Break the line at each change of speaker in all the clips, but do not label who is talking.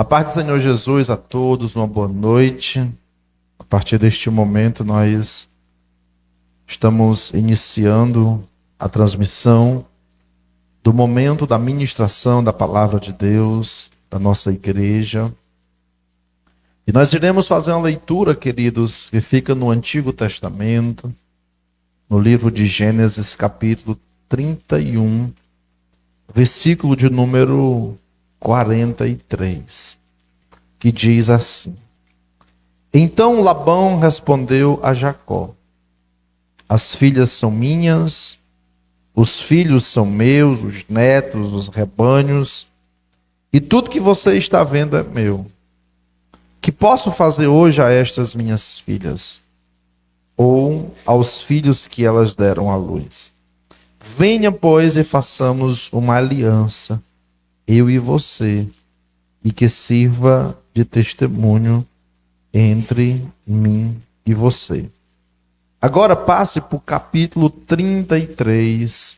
A paz do Senhor Jesus a todos, uma boa noite. A partir deste momento, nós estamos iniciando a transmissão do momento da ministração da palavra de Deus, da nossa igreja. E nós iremos fazer uma leitura, queridos, que fica no Antigo Testamento, no livro de Gênesis, capítulo 31, versículo de número 43, que diz assim: Então Labão respondeu a Jacó: As filhas são minhas, os filhos são meus, os netos, os rebanhos, e tudo que você está vendo é meu. Que posso fazer hoje a estas minhas filhas, ou aos filhos que elas deram à luz? Venha, pois, e façamos uma aliança, eu e você, e que sirva de testemunho entre mim e você. Agora passe para o capítulo 33,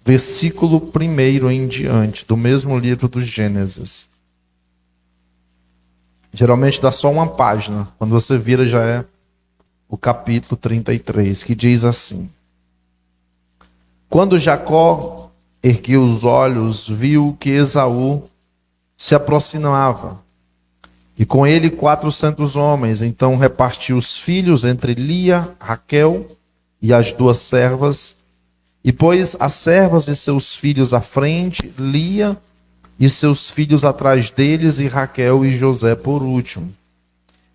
versículo 1 em diante, do mesmo livro do Gênesis. Geralmente dá só uma página, quando você vira já é o capítulo 33, que diz assim: Quando Jacó ergueu os olhos, viu que Esaú se aproximava, e com ele 400 homens. Então repartiu os filhos entre Lia, Raquel e as duas servas, e pôs as servas de seus filhos à frente, Lia e seus filhos atrás deles, e Raquel e José por último.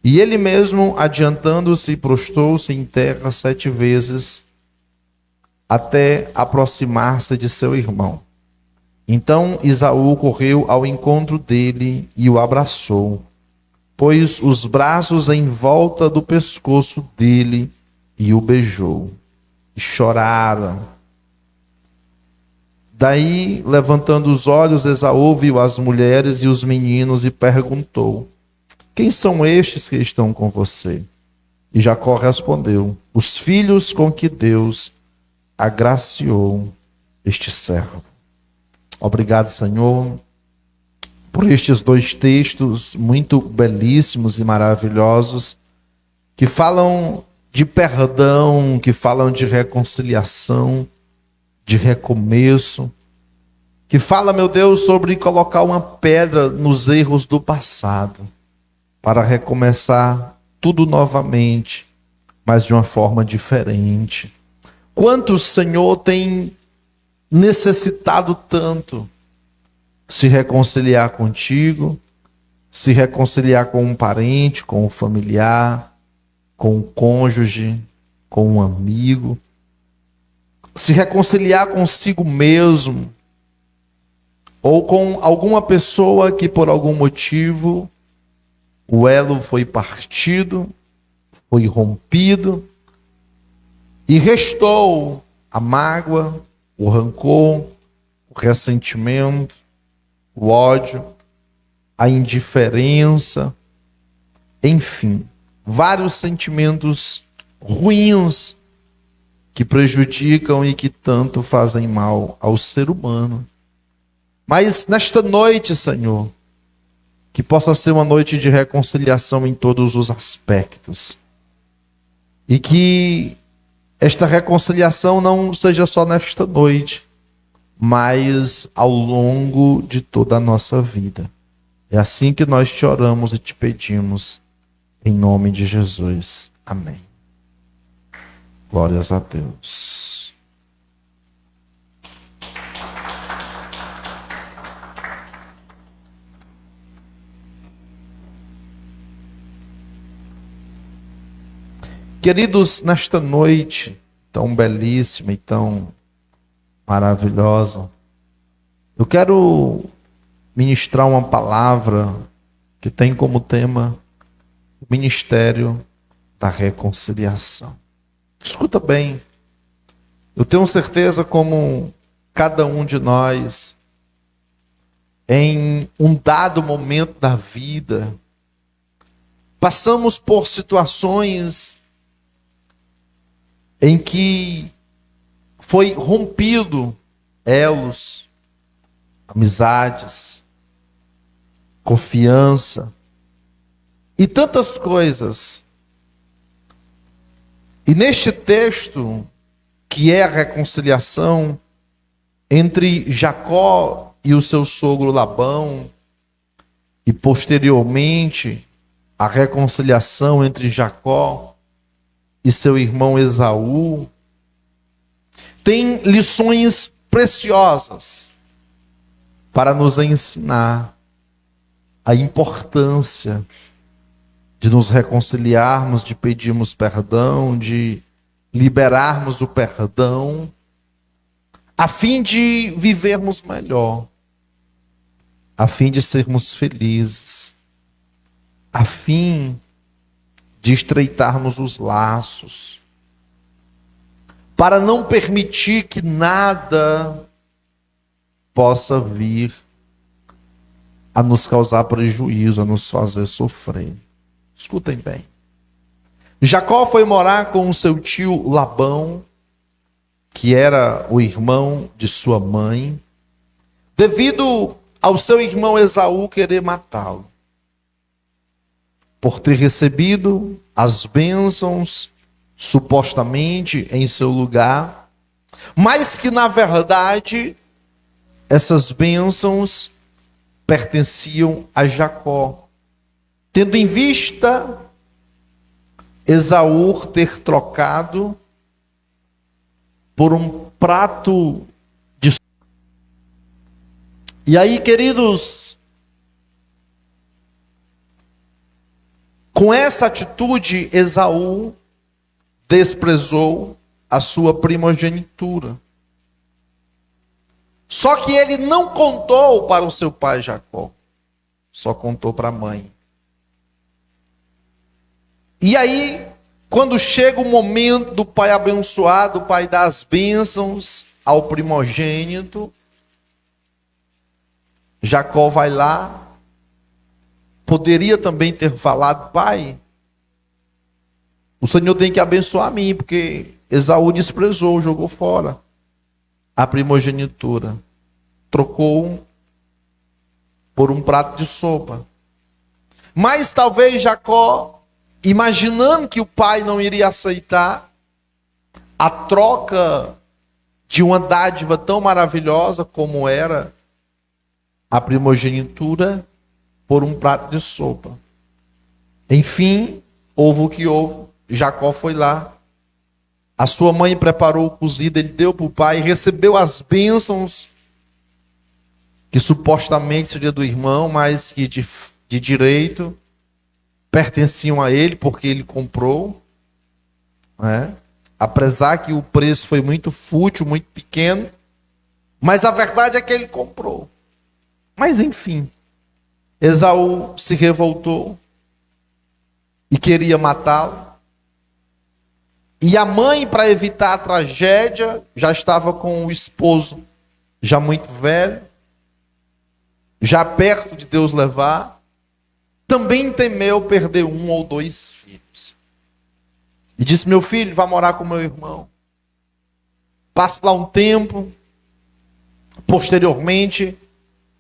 E ele mesmo, adiantando-se, prostrou-se em terra 7 vezes, até aproximar-se de seu irmão. Então Esaú correu ao encontro dele e o abraçou, pôs os braços em volta do pescoço dele e o beijou. E choraram. Daí, levantando os olhos, Esaú viu as mulheres e os meninos e perguntou: Quem são estes que estão com você? E Jacó respondeu: Os filhos com que Deus agraciou este servo. Obrigado, Senhor, por estes 2 textos muito belíssimos e maravilhosos, que falam de perdão, que falam de reconciliação, de recomeço, que fala, meu Deus, sobre colocar uma pedra nos erros do passado, para recomeçar tudo novamente, mas de uma forma diferente. Quantos, Senhor, tem necessitado tanto se reconciliar contigo, se reconciliar com um parente, com um familiar, com um cônjuge, com um amigo, se reconciliar consigo mesmo, ou com alguma pessoa que por algum motivo o elo foi partido, foi rompido, e restou a mágoa, o rancor, o ressentimento, o ódio, a indiferença, enfim, vários sentimentos ruins que prejudicam e que tanto fazem mal ao ser humano. Mas nesta noite, Senhor, que possa ser uma noite de reconciliação em todos os aspectos, e que esta reconciliação não seja só nesta noite, mas ao longo de toda a nossa vida. É assim que nós te oramos e te pedimos, em nome de Jesus. Amém. Glórias a Deus. Queridos, nesta noite tão belíssima e tão maravilhosa, eu quero ministrar uma palavra que tem como tema o ministério da reconciliação. Escuta bem, eu tenho certeza como cada um de nós, em um dado momento da vida, passamos por situações em que foi rompido elos, amizades, confiança e tantas coisas. E neste texto, que é a reconciliação entre Jacó e o seu sogro Labão, e posteriormente a reconciliação entre Jacó e seu irmão Esaú, tem lições preciosas para nos ensinar a importância de nos reconciliarmos, de pedirmos perdão, de liberarmos o perdão, a fim de vivermos melhor, a fim de sermos felizes, a fim de estreitarmos os laços, para não permitir que nada possa vir a nos causar prejuízo, a nos fazer sofrer. Escutem bem. Jacó foi morar com o seu tio Labão, que era o irmão de sua mãe, devido ao seu irmão Esaú querer matá-lo, por ter recebido as bênçãos supostamente em seu lugar, mas que na verdade essas bênçãos pertenciam a Jacó, tendo em vista Esaú ter trocado por um prato de... E aí, queridos, com essa atitude, Esaú desprezou a sua primogenitura. Só que ele não contou para o seu pai Jacó, só contou para a mãe. E aí, quando chega o momento do pai abençoar, do pai dar as bênçãos ao primogênito, Jacó vai lá, poderia também ter falado: pai, o Senhor tem que abençoar a mim, porque Esaú desprezou, jogou fora a primogenitura, trocou por um prato de sopa. Mas talvez Jacó, imaginando que o pai não iria aceitar a troca de uma dádiva tão maravilhosa como era a primogenitura por um prato de sopa. Enfim, houve o que houve. Jacó foi lá, a sua mãe preparou o cozido, ele deu para o pai, recebeu as bênçãos que supostamente seria do irmão, mas que de direito pertenciam a ele, porque ele comprou, né? Apesar que o preço foi muito fútil, muito pequeno, mas a verdade é que ele comprou. Mas enfim, Esaú se revoltou e queria matá-lo. E a mãe, para evitar a tragédia, já estava com o esposo já muito velho, já perto de Deus levar, também temeu perder um ou dois filhos. E disse: meu filho, vá morar com meu irmão. Passe lá um tempo. Posteriormente,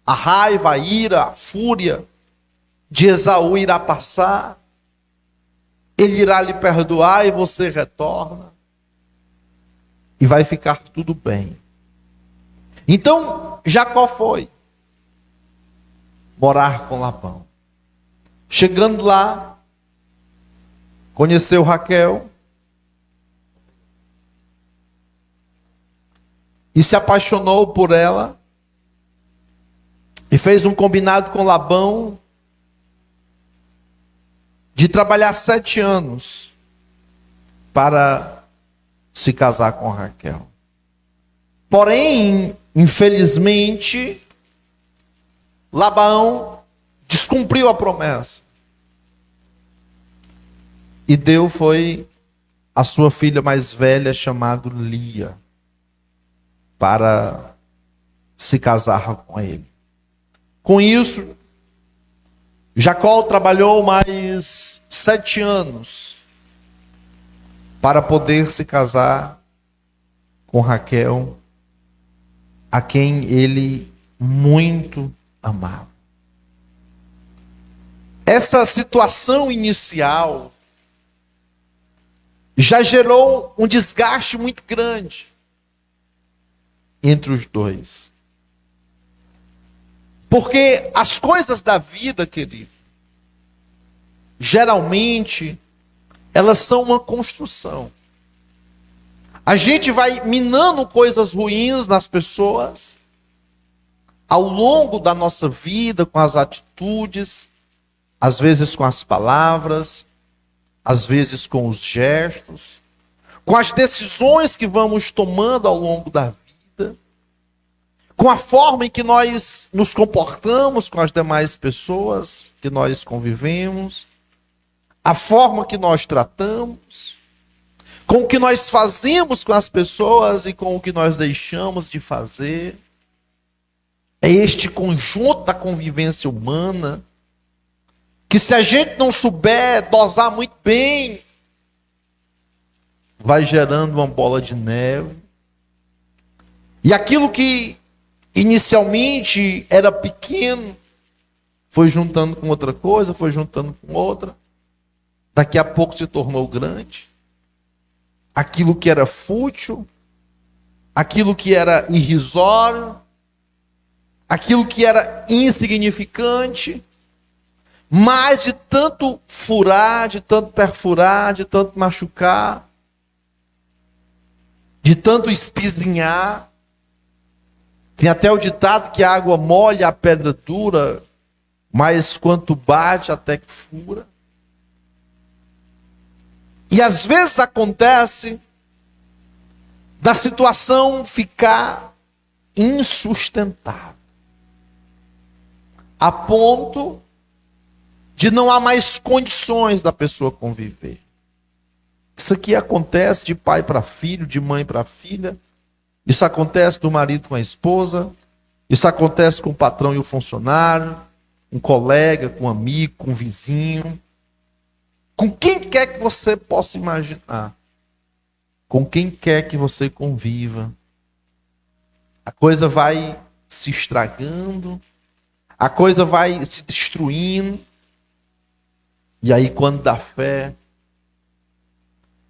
a raiva, a ira, a fúria de Esaú irá passar. Ele irá lhe perdoar e você retorna. E vai ficar tudo bem. Então, Jacó foi morar com Labão. Chegando lá, conheceu Raquel e se apaixonou por ela e fez um combinado com Labão de trabalhar 7 anos para se casar com Raquel. Porém, infelizmente, Labão descumpriu a promessa e deu foi a sua filha mais velha, chamada Lia, para se casar com ele. Com isso, Jacó trabalhou mais 7 anos para poder se casar com Raquel, a quem ele muito amava. essa situação inicial já gerou um desgaste muito grande entre os dois. Porque as coisas da vida, querido, geralmente, elas são uma construção. A gente vai minando coisas ruins nas pessoas ao longo da nossa vida, com as atitudes, às vezes com as palavras, às vezes com os gestos, com as decisões que vamos tomando ao longo da vida, com a forma em que nós nos comportamos com as demais pessoas que nós convivemos, a forma que nós tratamos, com o que nós fazemos com as pessoas e com o que nós deixamos de fazer. É este conjunto da convivência humana que, se a gente não souber dosar muito bem, vai gerando uma bola de neve. E aquilo que inicialmente era pequeno foi juntando com outra coisa, foi juntando com outra. Daqui a pouco se tornou grande. Aquilo que era fútil, aquilo que era irrisório, aquilo que era insignificante, mas de tanto furar, de tanto perfurar, de tanto machucar, de tanto espizinhar. Tem até o ditado que a água molha a pedra dura, mas quanto bate até que fura. E às vezes acontece da situação ficar insustentável, a ponto de não há mais condições da pessoa conviver. Isso aqui acontece de pai para filho, de mãe para filha. Isso acontece do marido com a esposa. Isso acontece com o patrão e o funcionário, um colega, com um amigo, com um vizinho. Com quem quer que você possa imaginar. Com quem quer que você conviva. A coisa vai se estragando. A coisa vai se destruindo. E aí, quando dá fé,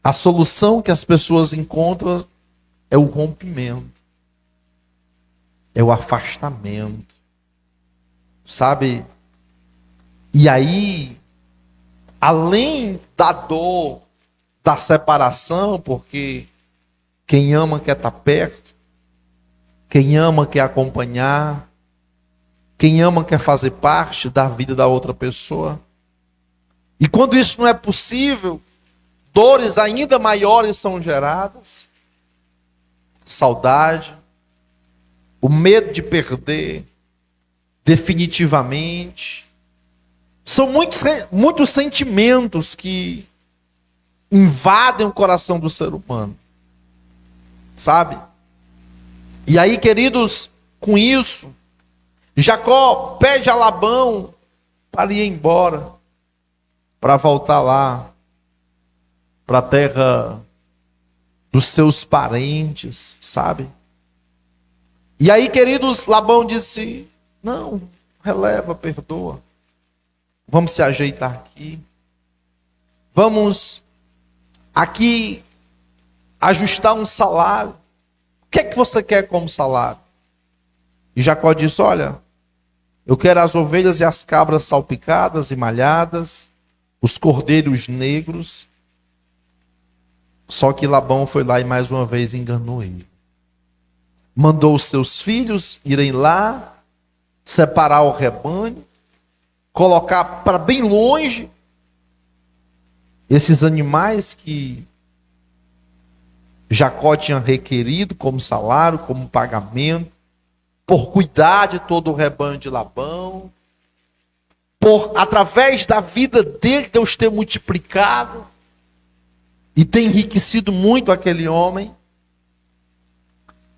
a solução que as pessoas encontram é o rompimento. É o afastamento. Sabe? E aí, além da dor da separação, porque quem ama quer estar perto, quem ama quer acompanhar, quem ama quer fazer parte da vida da outra pessoa. E quando isso não é possível, dores ainda maiores são geradas. Saudade, o medo de perder definitivamente. São muitos sentimentos que invadem o coração do ser humano. Sabe? E aí, queridos, com isso, Jacó pede a Labão para ir embora, para voltar lá, para a terra dos seus parentes, sabe? E aí, queridos, Labão disse: não, releva, perdoa. Vamos se ajeitar aqui. Vamos aqui ajustar um salário. O que é que você quer como salário? E Jacó disse: olha, eu quero as ovelhas e as cabras salpicadas e malhadas, os cordeiros negros. Só que Labão foi lá e mais uma vez enganou ele. Mandou os seus filhos irem lá, separar o rebanho, colocar para bem longe esses animais que Jacó tinha requerido como salário, como pagamento, por cuidar de todo o rebanho de Labão, por, através da vida dele, Deus ter multiplicado e ter enriquecido muito aquele homem.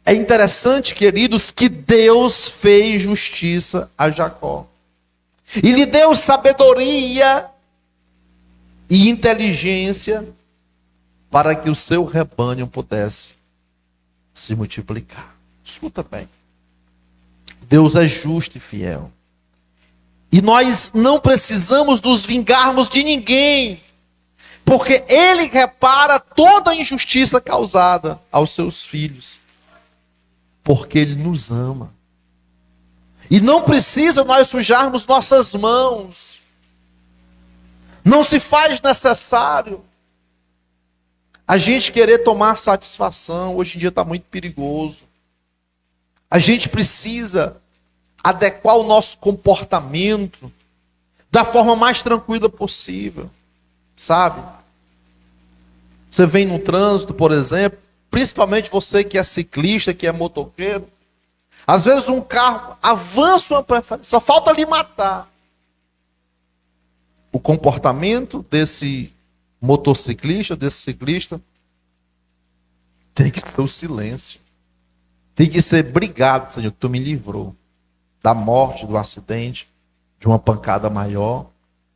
É interessante, queridos, que Deus fez justiça a Jacó. E lhe deu sabedoria e inteligência para que o seu rebanho pudesse se multiplicar. Escuta bem. Deus é justo e fiel. E nós não precisamos nos vingarmos de ninguém, porque Ele repara toda a injustiça causada aos seus filhos, porque Ele nos ama. E não precisa nós sujarmos nossas mãos. Não se faz necessário a gente querer tomar satisfação. Hoje em dia está muito perigoso. A gente precisa adequar o nosso comportamento da forma mais tranquila possível, sabe? Você vem no trânsito, por exemplo, principalmente você que é ciclista, que é motoqueiro, às vezes um carro avança uma preferência, só falta lhe matar. O comportamento desse motociclista, desse ciclista, tem que ser o silêncio. Tem que ser obrigado, Senhor, que tu me livrou da morte, do acidente, de uma pancada maior.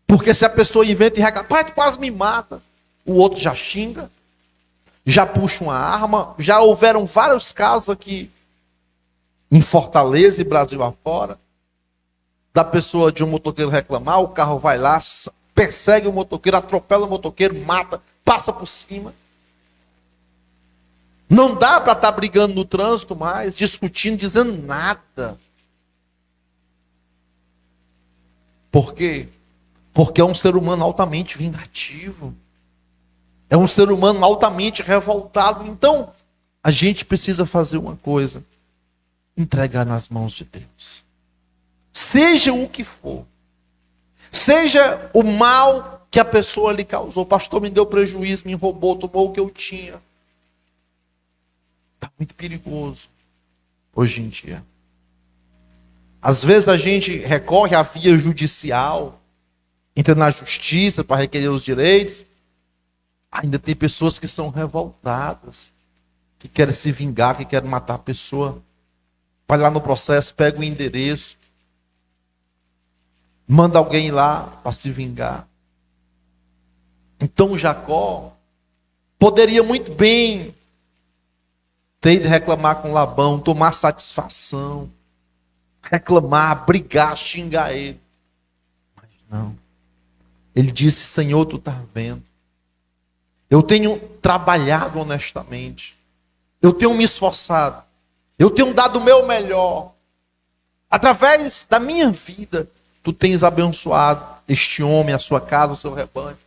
Porque se a pessoa inventa e reclama, pai, tu quase me mata, o outro já xinga, já puxa uma arma. Já houveram vários casos aqui em Fortaleza e Brasil afora, da pessoa, de um motoqueiro reclamar, o carro vai lá, persegue o motoqueiro, atropela o motoqueiro, mata, passa por cima. Não dá para estar brigando no trânsito mais, discutindo, dizendo nada. Por quê? Porque é um ser humano altamente vingativo. É um ser humano altamente revoltado. Então, a gente precisa fazer uma coisa: entregar nas mãos de Deus. Seja o que for. Seja o mal que a pessoa lhe causou. O pastor me deu prejuízo, me roubou, tomou o que eu tinha. Está muito perigoso hoje em dia. Às vezes a gente recorre à via judicial, entra na justiça para requerer os direitos. Ainda tem pessoas que são revoltadas, que querem se vingar, que querem matar a pessoa. Vai lá no processo, pega o endereço, manda alguém lá para se vingar. Então Jacó poderia muito bem ter ido reclamar com Labão, tomar satisfação, reclamar, brigar, xingar ele. Mas não. Ele disse: Senhor, tu estás vendo. Eu tenho trabalhado honestamente. Eu tenho me esforçado. Eu tenho dado o meu melhor. Através da minha vida, tu tens abençoado este homem, a sua casa, o seu rebanho.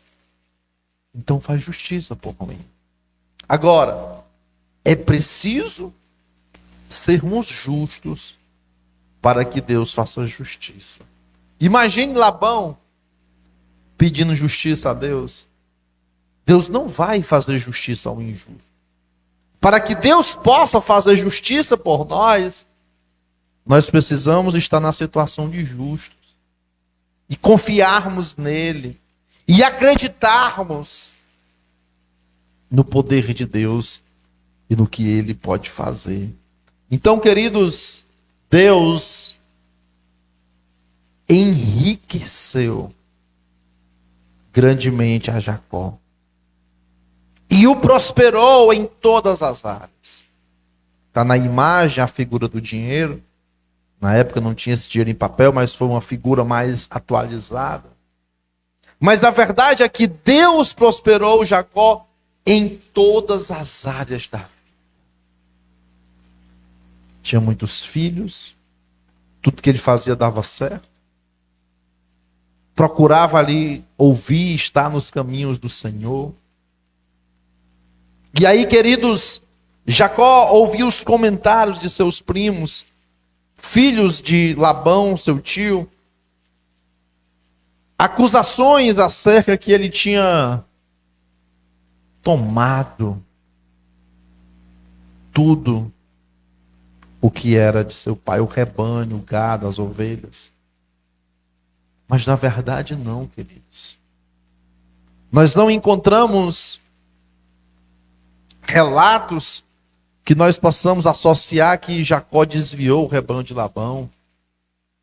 Então faz justiça por mim. Agora, é preciso sermos justos para que Deus faça justiça. Imagine Labão pedindo justiça a Deus. Deus não vai fazer justiça ao injusto. Para que Deus possa fazer justiça por nós, nós precisamos estar na situação de justos. E confiarmos nele. E acreditarmos no poder de Deus e no que ele pode fazer. Então, queridos, Deus enriqueceu grandemente a Jacó. E o prosperou em todas as áreas. Está na imagem a figura do dinheiro. Na época não tinha esse dinheiro em papel, mas foi uma figura mais atualizada. Mas a verdade é que Deus prosperou Jacó em todas as áreas da vida. Tinha muitos filhos, tudo que ele fazia dava certo. Procurava ali ouvir, estar nos caminhos do Senhor. E aí, queridos, Jacó ouvia os comentários de seus primos, filhos de Labão, seu tio, acusações acerca que ele tinha tomado tudo o que era de seu pai, o rebanho, o gado, as ovelhas. Mas na verdade não, queridos. Nós não encontramos relatos que nós possamos associar que Jacó desviou o rebanho de Labão,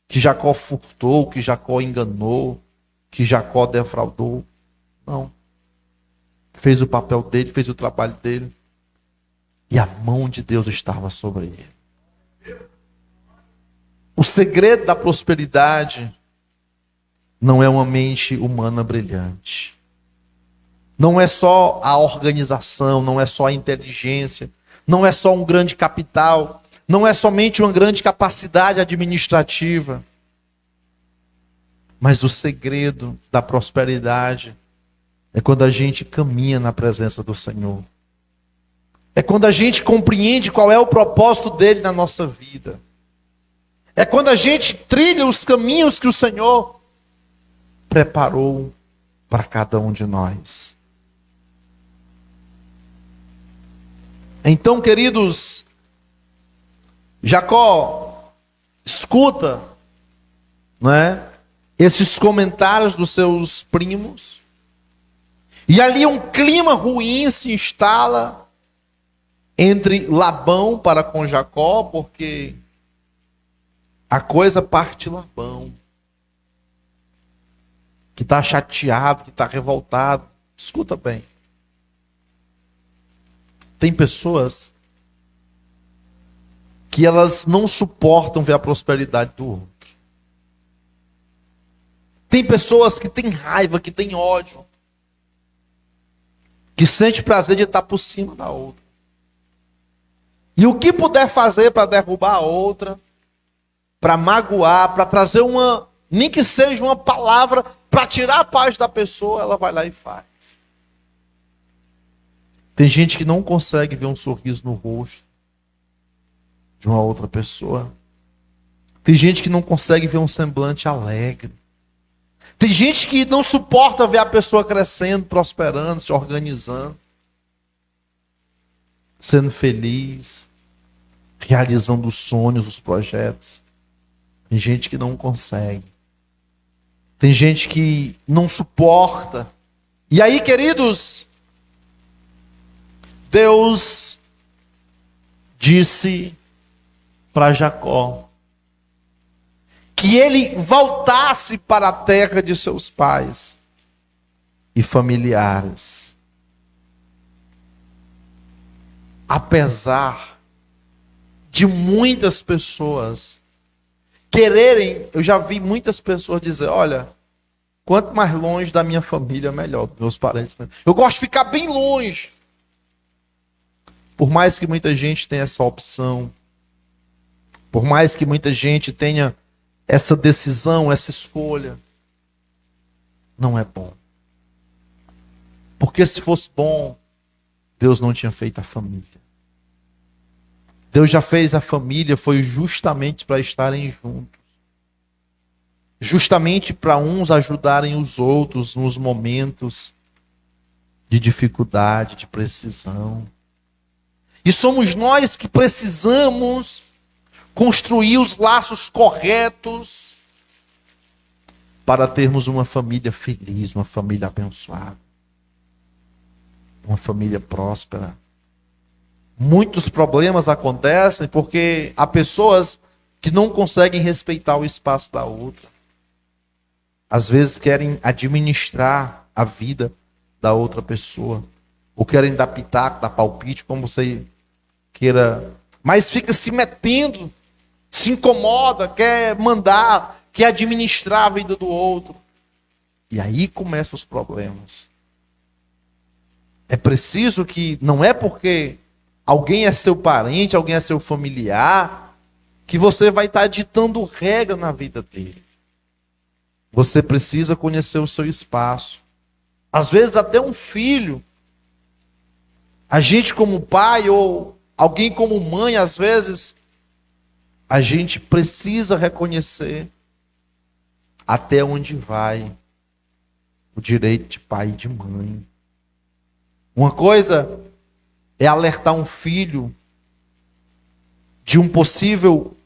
que Jacó furtou, que Jacó enganou, que Jacó defraudou. Não. Fez o papel dele, fez o trabalho dele. E a mão de Deus estava sobre ele. O segredo da prosperidade não é uma mente humana brilhante. Não é só a organização, não é só a inteligência, não é só um grande capital, não é somente uma grande capacidade administrativa. Mas o segredo da prosperidade é quando a gente caminha na presença do Senhor. É quando a gente compreende qual é o propósito dele na nossa vida. É quando a gente trilha os caminhos que o Senhor preparou para cada um de nós. Então, queridos, Jacó escuta, né, esses comentários dos seus primos, e ali um clima ruim se instala entre Labão para com Jacó, porque a coisa parte Labão, que está chateado, que está revoltado. Escuta bem. Tem pessoas que elas não suportam ver a prosperidade do outro. Tem pessoas que têm raiva, que têm ódio, que sente prazer de estar por cima da outra. E o que puder fazer para derrubar a outra, para magoar, para trazer uma, nem que seja uma palavra, para tirar a paz da pessoa, ela vai lá e faz. Tem gente que não consegue ver um sorriso no rosto de uma outra pessoa. Tem gente que não consegue ver um semblante alegre. Tem gente que não suporta ver a pessoa crescendo, prosperando, se organizando, sendo feliz, realizando os sonhos, os projetos. Tem gente que não consegue. Tem gente que não suporta. E aí, queridos, Deus disse para Jacó que ele voltasse para a terra de seus pais e familiares. Apesar de muitas pessoas quererem, eu já vi muitas pessoas dizer, olha, quanto mais longe da minha família, melhor, dos meus parentes. Eu gosto de ficar bem longe. Por mais que muita gente tenha essa opção, por mais que muita gente tenha essa decisão, essa escolha, não é bom. Porque se fosse bom, Deus não tinha feito a família. Deus já fez a família, foi justamente para estarem juntos. Justamente para uns ajudarem os outros nos momentos de dificuldade, de precisão. E somos nós que precisamos construir os laços corretos para termos uma família feliz, uma família abençoada, uma família próspera. Muitos problemas acontecem porque há pessoas que não conseguem respeitar o espaço da outra. Às vezes querem administrar a vida da outra pessoa, ou querem dar pitaco, dar palpite, como você queira, mas fica se metendo, se incomoda, quer mandar, quer administrar a vida do outro. E aí começam os problemas. É preciso que, não é porque alguém é seu parente, alguém é seu familiar, que você vai estar ditando regra na vida dele. Você precisa conhecer o seu espaço. Às vezes até um filho, a gente como pai ou alguém como mãe, às vezes, a gente precisa reconhecer até onde vai o direito de pai e de mãe. Uma coisa é alertar um filho de um possível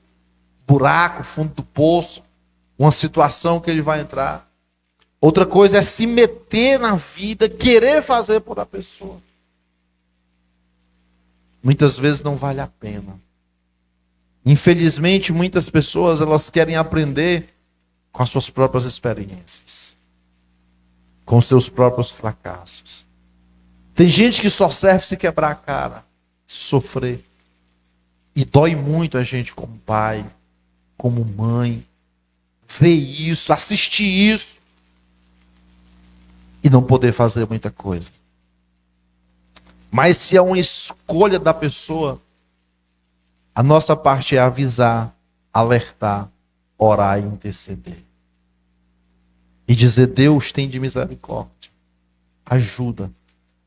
buraco, fundo do poço, uma situação que ele vai entrar. Outra coisa é se meter na vida, querer fazer por a pessoa. Muitas vezes não vale a pena. Infelizmente, muitas pessoas elas querem aprender com as suas próprias experiências, com seus próprios fracassos. Tem gente que só serve se quebrar a cara, se sofrer. E dói muito a gente como pai, como mãe, ver isso, assistir isso. e não poder fazer muita coisa. Mas se é uma escolha da pessoa, a nossa parte é avisar, alertar, orar e interceder. E dizer: Deus, tem de misericórdia. Ajuda.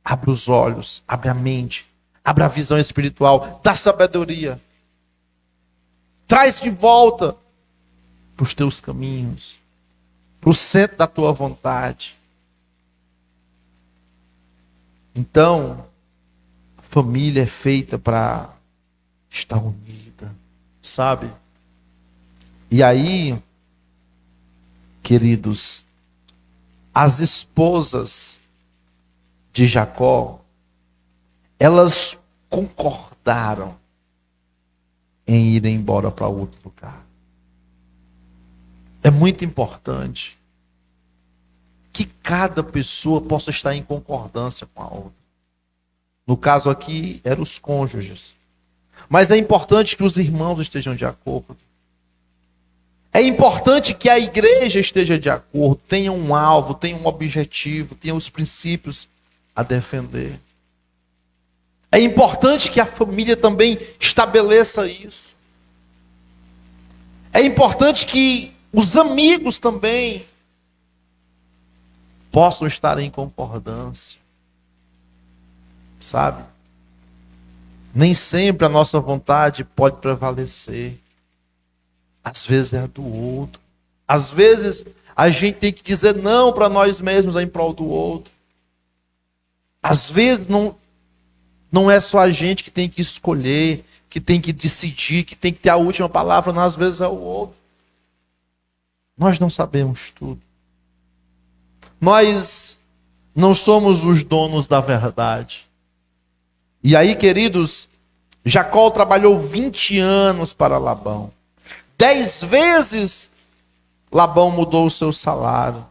Abre os olhos, abre a mente, abre a visão espiritual, dá sabedoria. Traz de volta para os teus caminhos, para o centro da tua vontade. Então, a família é feita para estar unida, sabe? E aí, queridos, as esposas de Jacó, elas concordaram em ir embora para outro lugar. É muito importante que cada pessoa possa estar em concordância com a outra. No caso aqui, eram os cônjuges. Mas é importante que os irmãos estejam de acordo. É importante que a igreja esteja de acordo, tenha um alvo, tenha um objetivo, tenha os princípios a defender. É importante que a família também estabeleça isso. É importante que os amigos também possam estar em concordância. Sabe? Nem sempre a nossa vontade pode prevalecer. Às vezes é a do outro. Às vezes a gente tem que dizer não para nós mesmos em prol do outro. Às vezes não é só a gente que tem que escolher, que tem que decidir, que tem que ter a última palavra, não, às vezes é o outro. Nós não sabemos tudo. Nós não somos os donos da verdade. E aí, queridos, Jacó trabalhou 20 anos para Labão. 10 vezes Labão mudou o seu salário.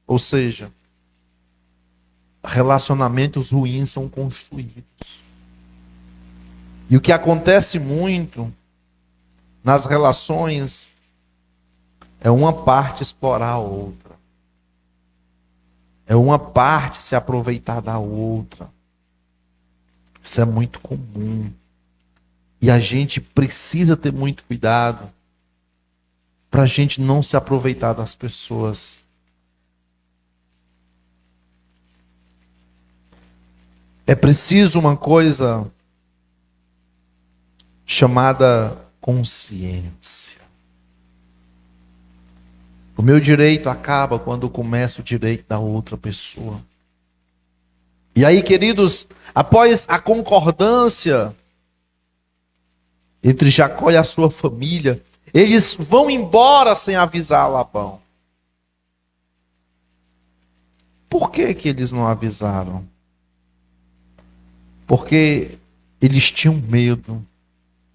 Ou seja, relacionamentos ruins são construídos. E o que acontece muito nas relações é uma parte explorar a outra. É uma parte se aproveitar da outra. Isso é muito comum. E a gente precisa ter muito cuidado para a gente não se aproveitar das pessoas. É preciso uma coisa chamada consciência. O meu direito acaba quando começa o direito da outra pessoa. E aí, queridos, após a concordância entre Jacó e a sua família, eles vão embora sem avisar Labão. Por que que eles não avisaram? Porque eles tinham medo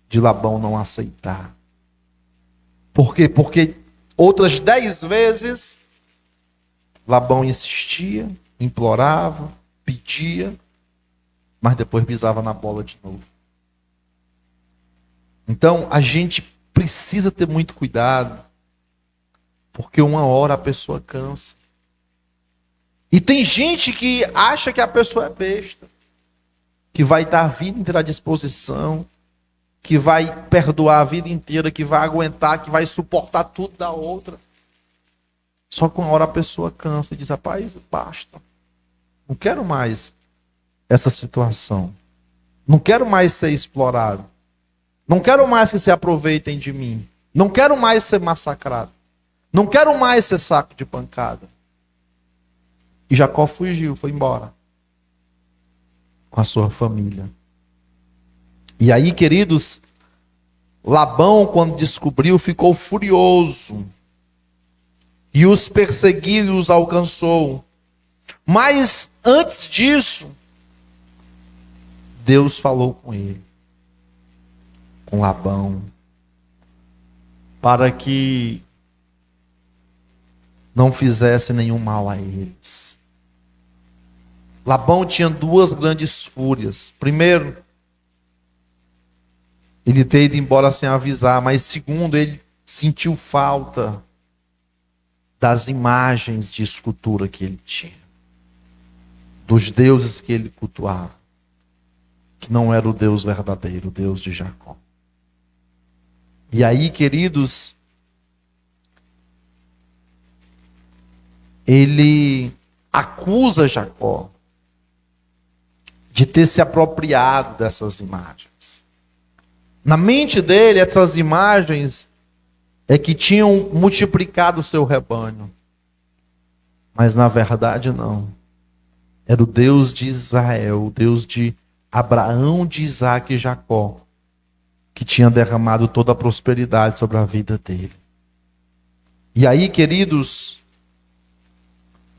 de Labão não aceitar. Por quê? Porque outras 10 vezes Labão insistia, implorava, pedia, mas depois pisava na bola de novo. Então a gente precisa ter muito cuidado, porque uma hora a pessoa cansa. E tem gente que acha que a pessoa é besta, que vai dar a vida inteira à disposição, que vai perdoar a vida inteira, que vai aguentar, que vai suportar tudo da outra. Só que uma hora a pessoa cansa e diz: rapaz, basta. Não quero mais essa situação. Não quero mais ser explorado. Não quero mais que se aproveitem de mim. Não quero mais ser massacrado. Não quero mais ser saco de pancada. E Jacó fugiu, foi embora com a sua família. E aí, queridos, Labão, quando descobriu, ficou furioso e os perseguiu e os alcançou. Mas antes disso, Deus falou com ele, com Labão, para que não fizesse nenhum mal a eles. Labão tinha 2 grandes fúrias. Primeiro, ele ter ido embora sem avisar, mas segundo, ele sentiu falta das imagens de escultura que ele tinha. dos deuses que ele cultuava, que não era o Deus verdadeiro, o Deus de Jacó. E aí, queridos, ele acusa Jacó de ter se apropriado dessas imagens. Na mente dele, essas imagens é que tinham multiplicado o seu rebanho. Mas na verdade não. Era o Deus de Israel, o Deus de Abraão, de Isaac e Jacó, que tinha derramado toda a prosperidade sobre a vida dele. E aí, queridos,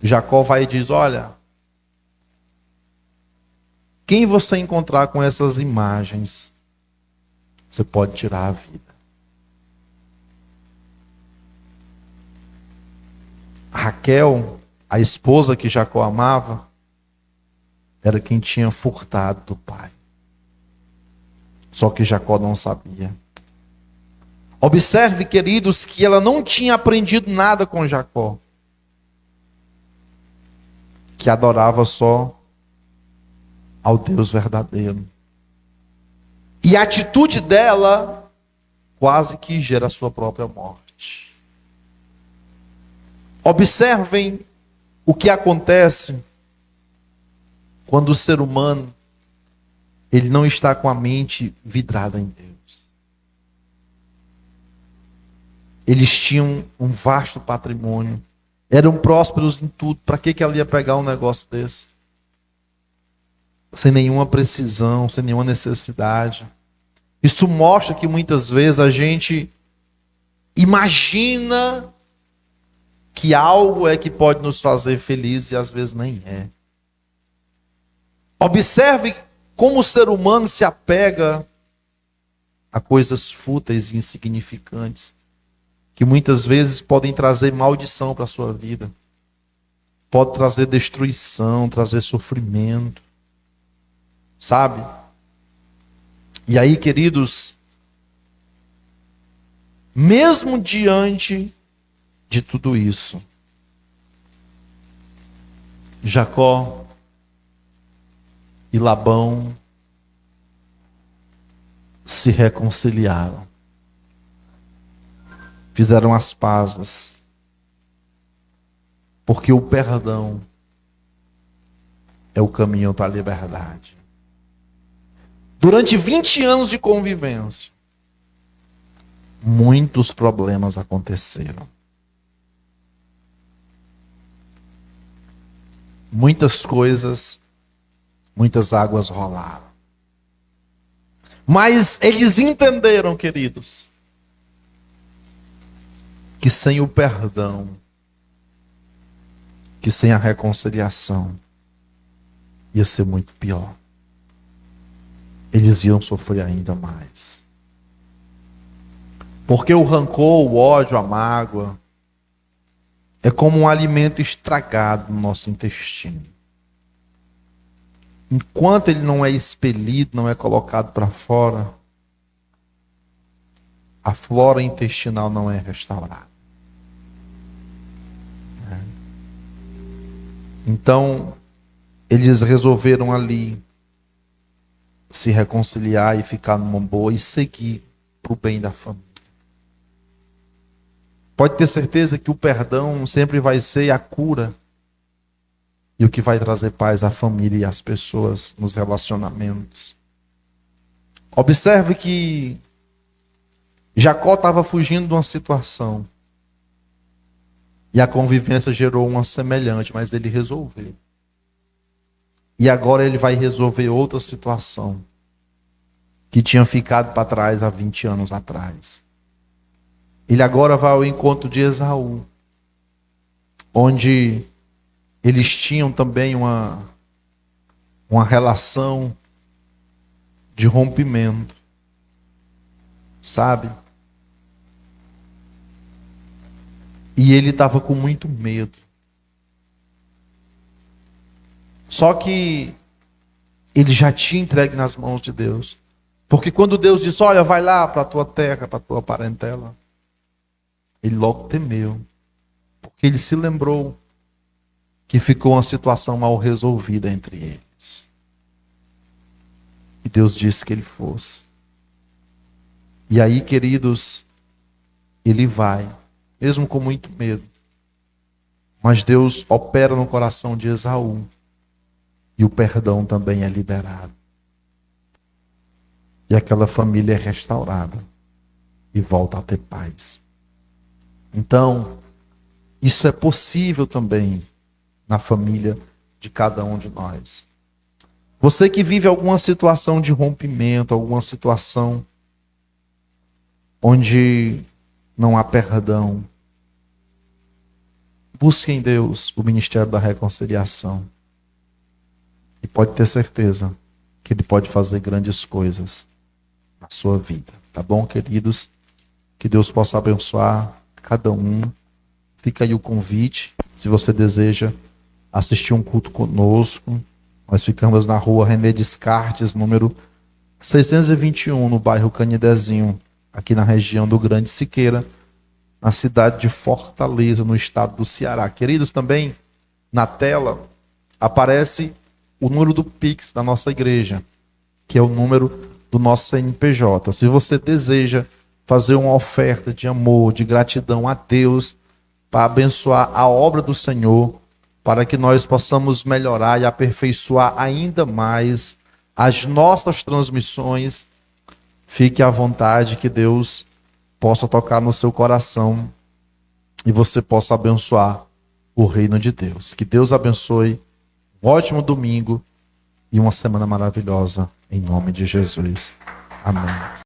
Jacó vai e diz: olha, quem você encontrar com essas imagens, você pode tirar a vida. Raquel, a esposa que Jacó amava, era quem tinha furtado do pai. Só que Jacó não sabia. Observe, queridos, que ela não tinha aprendido nada com Jacó, que adorava só ao Deus verdadeiro. E a atitude dela quase que gera a sua própria morte. Observem o que acontece quando o ser humano ele não está com a mente vidrada em Deus. Eles tinham um vasto patrimônio, eram prósperos em tudo. Para que ela ia pegar um negócio desse? Sem nenhuma precisão, sem nenhuma necessidade. Isso mostra que muitas vezes a gente imagina que algo é que pode nos fazer felizes e às vezes nem é. Observe como o ser humano se apega a coisas fúteis e insignificantes, que muitas vezes podem trazer maldição para a sua vida. Pode trazer destruição, trazer sofrimento. Sabe? E aí, queridos, mesmo diante de tudo isso, Jacó e Labão se reconciliaram. Fizeram as pazes. Porque o perdão é o caminho para a liberdade. Durante 20 anos de convivência, muitos problemas aconteceram. Muitas coisas, muitas águas rolaram. Mas eles entenderam, queridos, que sem o perdão, que sem a reconciliação, ia ser muito pior. Eles iam sofrer ainda mais. Porque o rancor, o ódio, a mágoa, é como um alimento estragado no nosso intestino. Enquanto ele não é expelido, não é colocado para fora, a flora intestinal não é restaurada. Então, eles resolveram ali se reconciliar e ficar numa boa e seguir para o bem da família. Pode ter certeza que o perdão sempre vai ser a cura e o que vai trazer paz à família e às pessoas nos relacionamentos. Observe que Jacó estava fugindo de uma situação e a convivência gerou uma semelhante, mas ele resolveu. E agora ele vai resolver outra situação que tinha ficado para trás há 20 anos atrás. Ele agora vai ao encontro de Esaú, onde eles tinham também uma relação de rompimento, sabe? E ele estava com muito medo. Só que ele já tinha entregue nas mãos de Deus. Porque quando Deus disse, olha, vai lá para a tua terra, para a tua parentela, ele logo temeu. Porque ele se lembrou que ficou uma situação mal resolvida entre eles. E Deus disse que ele fosse. E aí, queridos, ele vai, mesmo com muito medo. Mas Deus opera no coração de Esaú. E o perdão também é liberado. E aquela família é restaurada. E volta a ter paz. Então, isso é possível também na família de cada um de nós. Você que vive alguma situação de rompimento, alguma situação onde não há perdão, busque em Deus o ministério da reconciliação. E pode ter certeza que Ele pode fazer grandes coisas na sua vida. Tá bom, queridos? Que Deus possa abençoar cada um. Fica aí o convite, se você deseja assistir um culto conosco. Nós ficamos na rua René Descartes, número 621, no bairro Canidezinho, aqui na região do Grande Siqueira, na cidade de Fortaleza, no estado do Ceará. Queridos, também na tela aparece o número do Pix da nossa igreja, que é o número do nosso CNPJ. Se você deseja fazer uma oferta de amor, de gratidão a Deus, para abençoar a obra do Senhor, para que nós possamos melhorar e aperfeiçoar ainda mais as nossas transmissões, fique à vontade, que Deus possa tocar no seu coração e você possa abençoar o reino de Deus. Que Deus abençoe, um ótimo domingo e uma semana maravilhosa, em nome de Jesus. Amém.